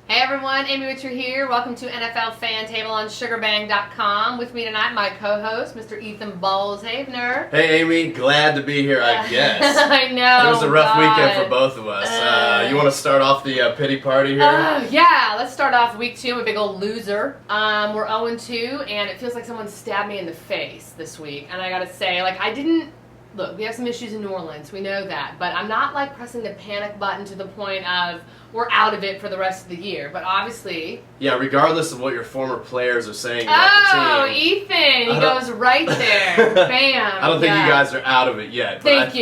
Hey everyone, Amy Witcher here. Welcome to NFL Fan Table on SugarBang.com. With me tonight, my co-host, Mr. Ethan Ballshavener. Hey Amy, glad to be here, I guess. I know. It was a rough weekend for both of us. You want to start off the pity party here? Yeah, let's start off week 2. I'm a big old loser. We're 0-2, and it feels like someone stabbed me in the face this week. And I gotta say, look, we have some issues in New Orleans, we know that, but I'm not like pressing the panic button to the point of we're out of it for the rest of the year, but obviously... Yeah, regardless of what your former players are saying about the team. Ethan, he goes right there. Bam. I don't think you guys are out of it yet. Thank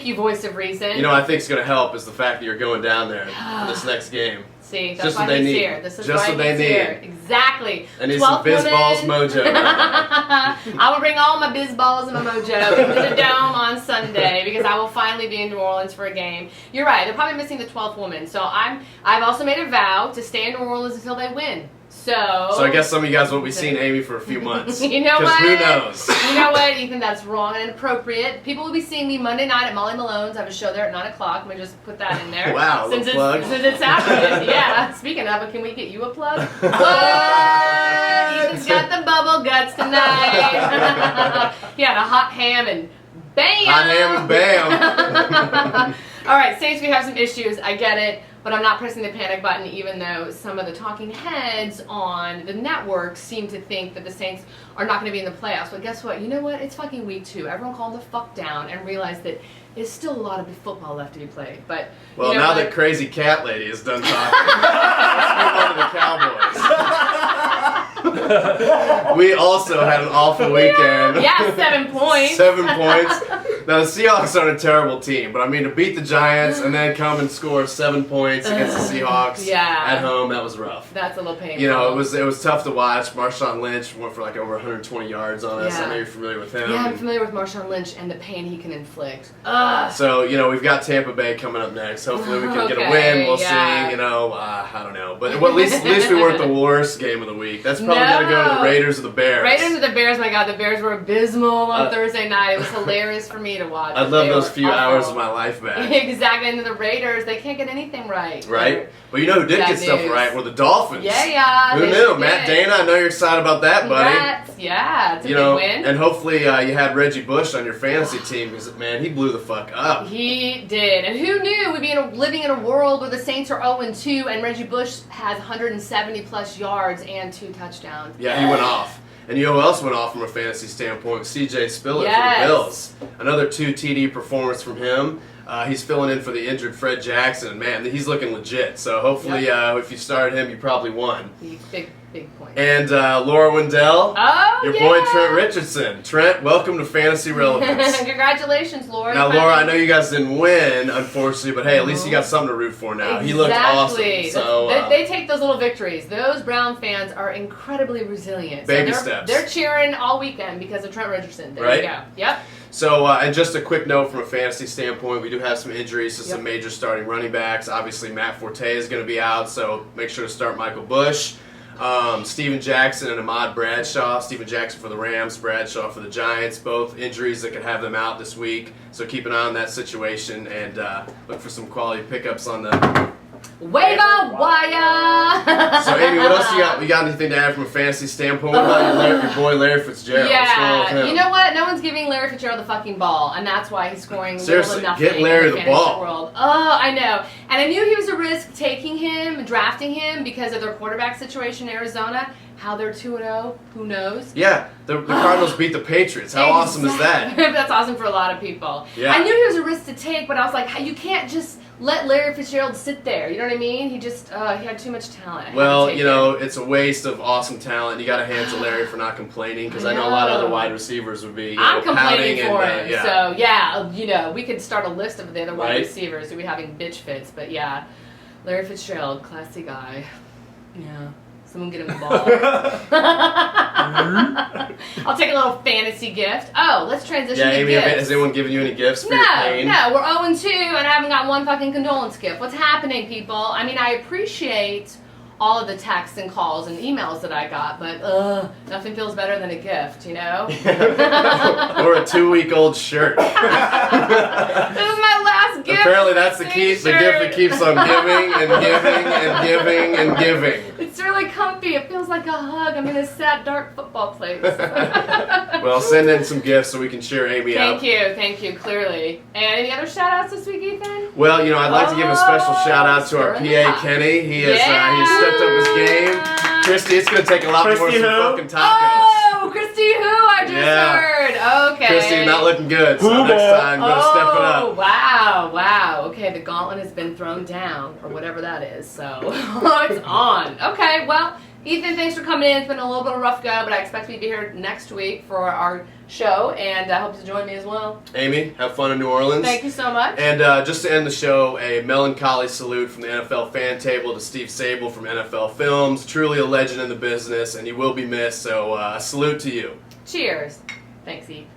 you, voice of reason. You know, I think it's going to help is the fact that you're going down there for this next game. See, that's why he's here. This is why he's here. Exactly. I need some biz balls mojo. I will bring all my biz balls and my mojo into the Dome on Sunday because I will finally be in New Orleans for a game. You're right. They're probably missing the 12th woman. So I've also made a vow to stay in New Orleans until they win. So I guess some of you guys won't be seeing Amy for a few months. You know what? Who knows? You know what, Ethan? That's wrong and inappropriate. People will be seeing me Monday night at Molly Malone's. I have a show there at 9 o'clock. Let me just put that in there. Wow, since plug. Since it's happening. Yeah. Speaking of, can we get you a plug? Ethan's got the bubble guts tonight. He had a hot ham and bam. Hot ham and bam. All right, Saints, we have some issues. I get it. But I'm not pressing the panic button, even though some of the talking heads on the network seem to think that the Saints are not going to be in the playoffs. But guess what? You know what? It's fucking week 2. Everyone calm the fuck down and realize that there's still a lot of football left to be played. But well, you know now that crazy cat lady is done talking, let's move on to the Cowboys. We also had an awful weekend. Yeah, 7 points. 7 points. Now, the Seahawks aren't a terrible team, but I mean, to beat the Giants and then come and score 7 points against the Seahawks at home, that was rough. That's a little painful. You know, it was tough to watch. Marshawn Lynch went for like over 120 yards on us. I know you're familiar with him. Yeah, I'm familiar with Marshawn Lynch and the pain he can inflict. So, you know, we've got Tampa Bay coming up next. Hopefully we can get a win. We'll see. You know, I don't know. But at least we weren't the worst game of the week. That's probably going to go to the Raiders or the Bears. Raiders or the Bears, my God. The Bears were abysmal on Thursday night. It was hilarious for me to watch. I'd love those few hours of my life back. Exactly. And the Raiders, they can't get anything right. Right? But you know who did get stuff right were the Dolphins. Yeah. Who knew? Matt Dana, I know you're excited about that, buddy. Congrats. Yeah, it's a big win. And hopefully you had Reggie Bush on your fantasy team because, man, he blew the fuck up. He did. And who knew we'd be living in a world where the Saints are 0-2 and Reggie Bush has 170-plus yards and 2 touchdowns. Yeah, he went off. And you know who else went off from a fantasy standpoint? C.J. Spiller for the Bills. Another 2 TD performance from him. He's filling in for the injured Fred Jackson. Man, he's looking legit. So hopefully if you started him, you probably won. Big point. And Laura Wendell, your boy Trent Richardson. Trent, welcome to Fantasy Relevance. Congratulations, Laura. Now, Laura, I know you guys didn't win, unfortunately, but hey, at least you got something to root for now. Exactly. He looked awesome. So they take those little victories. Those Brown fans are incredibly resilient. Baby steps. They're cheering all weekend because of Trent Richardson. There you go. Yep. So, and just a quick note from a fantasy standpoint, we do have some injuries to some major starting running backs. Obviously, Matt Forte is going to be out, so make sure to start Michael Bush. Steven Jackson and Ahmad Bradshaw. Steven Jackson for the Rams, Bradshaw for the Giants. Both injuries that could have them out this week. So keep an eye on that situation and look for some quality pickups on the waiver wire. So, Amy, what else you got? We got anything to add from a fantasy standpoint? What about your boy Larry Fitzgerald? What's going on with him? You know what? No one's giving Larry Fitzgerald the fucking ball, and that's why he's scoring Seriously, little nothing get Larry in the the fantasy ball. world. Oh, I know. And I knew he was a risk taking him, drafting him, because of their quarterback situation in Arizona. How they're 2-0, who knows? Yeah, the Cardinals beat the Patriots. How awesome is that? That's awesome for a lot of people. Yeah. I knew he was a risk to take, but I was like, you can't just let Larry Fitzgerald sit there. You know what I mean? He just, he had too much talent. Well, you know, it's a waste of awesome talent. You got to hand to Larry for not complaining because I know a lot of other wide receivers would be I'm complaining pouting for and, him. So, yeah, you know, we could start a list of the other wide receivers who would be having bitch fits. But, yeah, Larry Fitzgerald, classy guy. Yeah. Someone get him the ball. I'll take a little fantasy gift. Oh, let's transition to Amy, gifts. has anyone given you any gifts for your pain? No, we're 0-2 and I haven't got one fucking condolence gift. What's happening, people? I mean, I appreciate all of the texts and calls and emails that I got, but nothing feels better than a gift, you know? Or a 2-week-old shirt. This is my last gift. Apparently that's the gift that keeps on giving and giving and giving and giving. It's really comfy. It feels like a hug. I'm in a sad, dark football place. Well, send in some gifts so we can cheer Amy out. Thank you, clearly. And any other shout outs this week, Ethan? Well, I'd like to give a special shout out to our PA, Kenny. He has stepped up his game. Christy, it's going to take a lot more than some fucking tacos. Oh, Christy who? I just heard. Okay. Christy, not looking good, so next time, going to step it up. Wow. Okay, the gauntlet has been thrown down, or whatever that is, so it's on. Okay, well, Ethan, thanks for coming in. It's been a little bit of a rough go, but I expect you to be here next week for our show, and I hope you join me as well. Amy, have fun in New Orleans. Thank you so much. And just to end the show, a melancholy salute from the NFL fan table to Steve Sable from NFL Films. Truly a legend in the business, and you will be missed, so a salute to you. Cheers. Thanks, Eve.